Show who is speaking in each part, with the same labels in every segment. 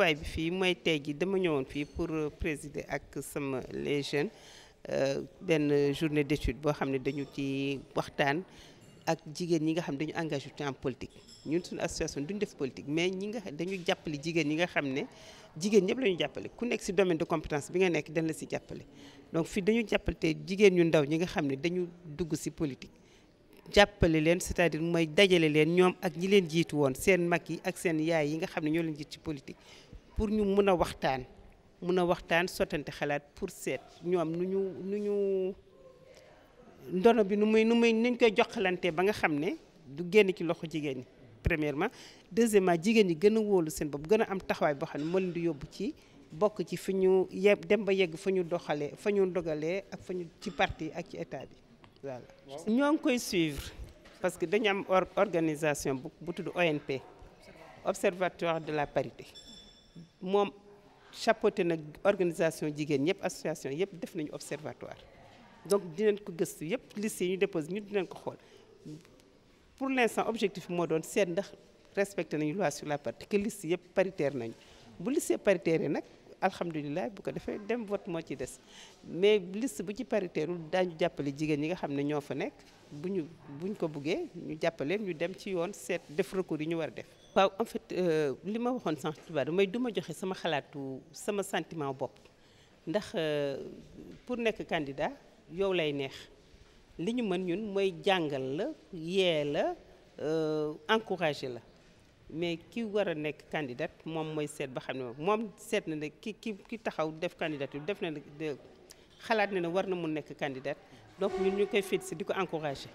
Speaker 1: teewaay bi fii mooy tey ji dama ñëwoon fii pour présider ak sama les jeunes benn journée d'étude boo xam ne dañu ci waxtaan ak jigéen ñi nga xam dañu engagé en politique. ñun suñu association duñ def politique mais ñi nga dañu jàppale jigéen ñi nga xam ne jigéen ñëpp la ñu jàppale ku nekk ci domaine de compétence bi nga nekk dañ la ci jàppale. donc fii dañu jàppale te jigéen ñu ndaw ñi nga xam ne dañu dugg ci politique jàppale leen c'est-à-dire mooy dajale leen ñoom ak ñi leen jiitu woon seen mag yi ak seen yaay yi nga xam ne ñoo leen jiit ci politique pour ñu mun a waxtaan sottante xalaat pour seet ñoom nu ñu ndono bi nuñ koy joxalante ba nga xam ne du génn ci loxo jigéen ñi premièrement. deuxièmement jigéen ñi gën a wóolu seen bopp gën a am taxawaay boo xam ne moo leen di yóbbu ci bokk ci fi ñu dem ba yegg fa ñu doxalee fa ñu dogalee ak fa ñu ci parti ak ci état bi voilà. ñoo ngi koy suivre parce que dañu am organisation bu tudd ONP Observatoire de la parité moom chapeauté nag organisation jigéen ñëpp association yëpp def nañu observatoire donc dinañ ko gëstu yëpp liste yi ñu déposé ñu dinañ ko xool pour l'instant objectif moo doon seet ndax respecté nañu loi sur la parité que liste yëpp paritaire nañu bu liste paritaire yi nag alhamdulilah bu ko defee dem vote moo ci des mais liste bu ci paritaire daañu jàppale jigéen ñi nga xam ne ñoo fa nekk buñ ko buggee ñu jàppaleen ñu dem ci yoon seet def recours yi ñu war a def. waaw en fait li ma waxoon sànq tubaab mooy du ma joxe sama xalaatu sama sentiment bopp ndax pour nekk candidat yow lay neex li ñu mën ñun mooy jàngal la yee la encourager la. mais ki war a nekk candidat moom mooy seet ba xam ne moom seet na ne ki taxaw def candidature def na ne xalaat na ne war na mun nekk candidat donc ñun ñu koy féliciter di ko encourager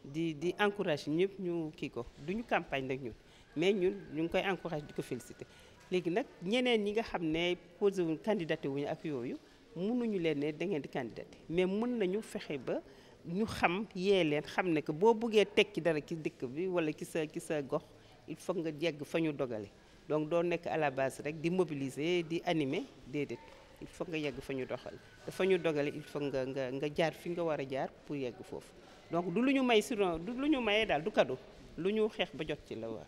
Speaker 1: di encourager ñëpp ñu kii ko duñu campagne nag ñun mais ñun ñu ngi koy encourager di ko féliciter. léegi nag ñeneen ñi nga xam ne posé wuñ candidaté wuñu ak yooyu mënuñu leen ne da ngeen di candidaté mais mën nañu fexe ba ñu xam yee leen xam ne que boo bëggee tekki dara ci dëkk bi wala ci sa gox. il faut nga yegg fa ñu dogale donc doo nekk à la base rek di mobiliser di animer déedéet il faut nga yegg fa ñu doxal dafa ñu dogale il faut nga jaar fi nga war a jaar pour yegg foofu donc du lu ñu may sinon du lu ñu mayee daal du cadeau lu ñu xeex ba jot ci la waa.